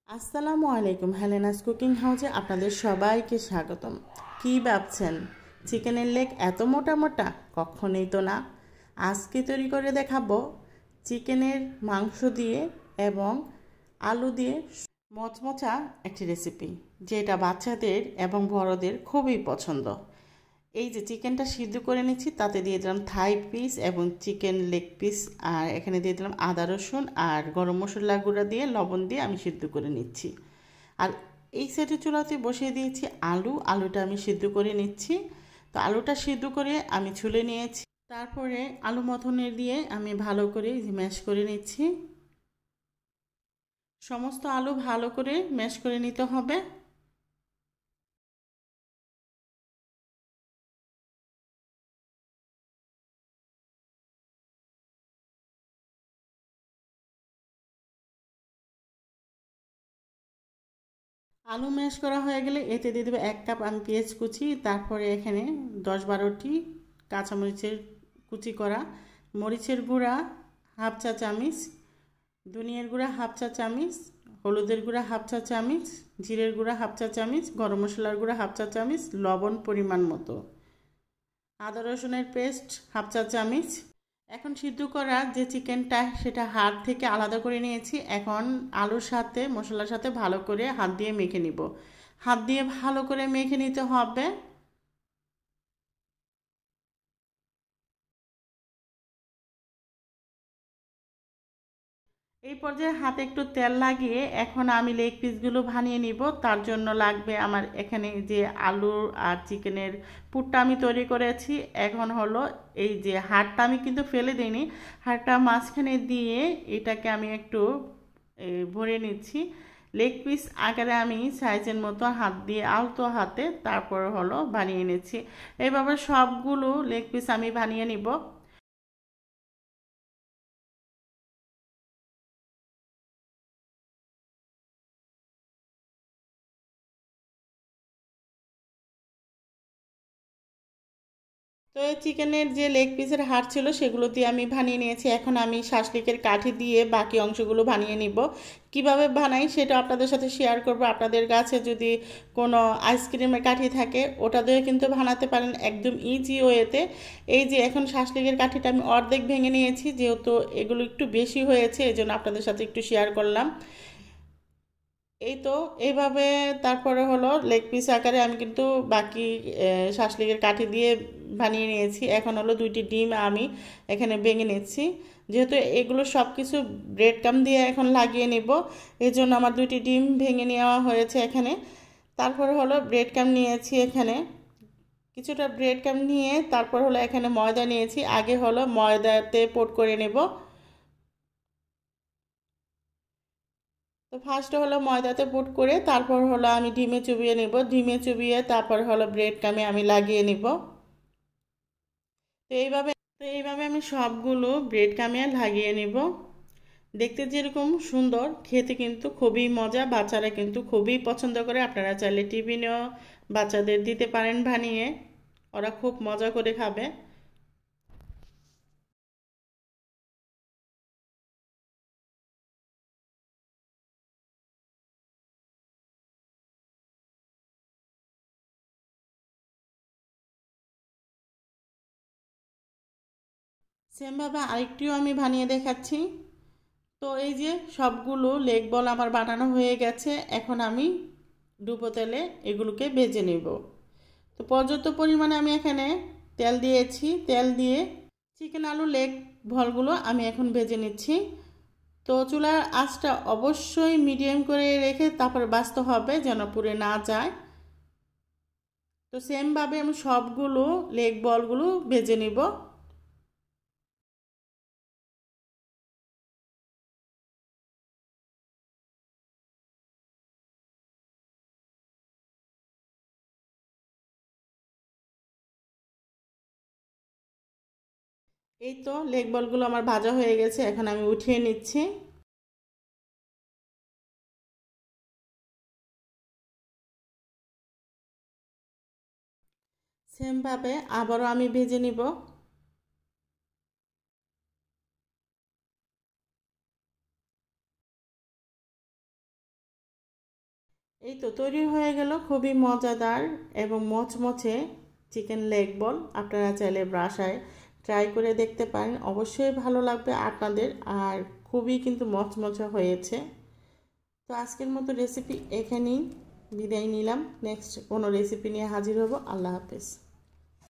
আসসালামু আলাইকুম। হেলেনাস কুকিং হাউসে আপনাদের সবাইকে স্বাগতম। কি ভাবছেন চিকেনের লেগ এত মোটা মোটা? কখনোই তো না। আজকে তৈরি করে দেখাবো চিকেনের মাংস দিয়ে এবং আলু দিয়ে মচমচা একটি রেসিপি, যেটা বাচ্চাদের এবং বড়দের খুবই পছন্দ। এই যে চিকেনটা সিদ্ধ করে নিচ্ছি, তাতে দিয়ে দিলাম থাই পিস এবং চিকেন লেগ পিস, আর এখানে দিয়ে দিলাম আদা রসুন আর গরম মশলা গুঁড়া দিয়ে লবণ দিয়ে আমি সিদ্ধ করে নিচ্ছি। আর এই সাইডে চুলাতে বসিয়ে দিয়েছি আলুটা আমি সিদ্ধ করে নিচ্ছি। তো আলুটা সিদ্ধ করে আমি ছুলে নিয়েছি, তারপরে আলু মথনে দিয়ে আমি ভালো করে ম্যাশ করে নিচ্ছি। সমস্ত আলু ভালো করে ম্যাশ করে নিতে হবে। আলু ম্যাশ করা হয়ে গেলে এতে দিয়ে দেবো 1 কাপ আমি পেঁয়াজ কুচি, তারপরে এখানে 10-12টি কাঁচামরিচের কুচি করা, মরিচের গুঁড়া হাফ চা চামচ, ধনিয়ার গুঁড়া হাফ চা চামচ, হলুদের গুঁড়া হাফ চা চামচ, জিরের গুঁড়া হাফ চা চামচ, গরম মশলার গুঁড়া হাফ চা চামচ, লবণ পরিমাণ মতো, আদা রসুনের পেস্ট হাফ চা চামচ। এখন সিদ্ধ করা যে চিকেনটা সেটা হাড় থেকে আলাদা করে নিয়েছি। এখন আলুর সাথে মশলার সাথে ভালো করে হাত দিয়ে মেখে নিব। হাত দিয়ে ভালো করে মেখে নিতে হবে। এই পর্যায়ে হাতে একটু তেল লাগিয়ে এখন আমি লেগ পিসগুলো বানিয়ে নিব। তার জন্য লাগবে আমার এখানে যে আলু আর চিকেনের পুরটা আমি তৈরি করেছি। এখন হলো এই যে হাড়টা আমি কিন্তু ফেলে দিইনি, হাড়টা মাঝখানে দিয়ে এটাকে আমি একটু ভরে নিচ্ছি। লেগ পিস আকারে আমি সাইজের মতো হাত দিয়ে আলতো হাতে তারপর হলো বানিয়ে নিচ্ছি। এইভাবে সবগুলো লেগ পিস আমি বানিয়ে নিব। তো এই চিকেনের যে লেগ পিসের হাড় ছিল সেগুলো দিয়ে আমি বানিয়ে নিয়েছি। এখন আমি শাসলিকের কাঠি দিয়ে বাকি অংশগুলো বানিয়ে নিব। কিভাবে বানাই সেটা আপনাদের সাথে শেয়ার করব। আপনাদের কাছে যদি কোনো আইসক্রিমের কাঠি থাকে ওটা দিয়ে কিন্তু বানাতে পারেন একদম ইজি ওয়েতে। এই যে এখন শাসলিকের কাঠিটা আমি অর্ধেক ভেঙে নিয়েছি, যেহেতু এগুলো একটু বেশি হয়েছে এই জন্য আপনাদের সাথে একটু শেয়ার করলাম। এই তো এইভাবে তারপরে হলো লেগ পিস আকারে আমি কিন্তু বাকি শাসলিকের কাঠি দিয়ে বানিয়ে নিয়েছি। এখন হলো 2টি ডিম আমি এখানে ভেঙে নিচ্ছি। যেহেতু এগুলো সব কিছু ব্রেড কাম দিয়ে এখন লাগিয়ে নেব, এই জন্য আমার 2টি ডিম ভেঙে নেওয়া হয়েছে এখানে। তারপরে হলো ব্রেড কাম নিয়েছি এখানে কিছুটা ব্রেড কাম নিয়ে, তারপর হলো এখানে ময়দা নিয়েছি। আগে হলো ময়দাতে কোট করে নেব। তো ফার্স্ট হলো ময়দাতে পুট করে তারপর হলো আমি ডিমে চুবিয়ে নেব। ডিমে চুবিয়ে তারপর হলো ব্রেড কামে আমি লাগিয়ে নেব। তো এইভাবে আমি সবগুলো ব্রেড কামে লাগিয়ে নেব। দেখতে যেরকম সুন্দর, খেতে কিন্তু খুবই মজা। বাচ্চারা কিন্তু খুবই পছন্দ করে। আপনারা চাইলে টিফিনেও বাচ্চাদের দিতে পারেন বানিয়ে, ওরা খুব মজা করে খাবে। সেমভাবে আরেকটিও আমি বানিয়ে দেখাচ্ছি। তো এই যে সবগুলো লেগ বল আমার বানানো হয়ে গেছে। এখন আমি ডুবো তেলে এগুলোকে ভেজে নেব। তো পর্যাপ্ত পরিমাণে আমি এখানে তেল দিয়েছি। তেল দিয়ে চিকেন আলু লেগ বলগুলো আমি এখন ভেজে নিচ্ছি। তো চুলার আঁচটা অবশ্যই মিডিয়াম করে রেখে তারপর বাছতে হবে যেন পুড়ে না যায়। তো সেমভাবে আমি সবগুলো লেগ বলগুলো ভেজে নিব। এই তো লেগ বলগুলো আমার ভাজা হয়ে গেছে, এখন আমি উঠিয়ে নিচ্ছি। সেমভাবে আবারও আমি ভেজে নিব। এই তো তৈরি হয়ে গেল খুবই মজাদার এবং মচমচে চিকেন লেগ বল। আপনারা চাইলে বাসায় ট্রাই করে দেখতে পারেন, অবশ্যই ভালো লাগবে আপনাদের। আর খুবই কিন্তু মচমচে হয়েছে। তো আজকের মতো রেসিপি এখানেই বিদায় নিলাম। নেক্সট কোনো রেসিপি নিয়ে হাজির হব। আল্লাহ হাফেজ।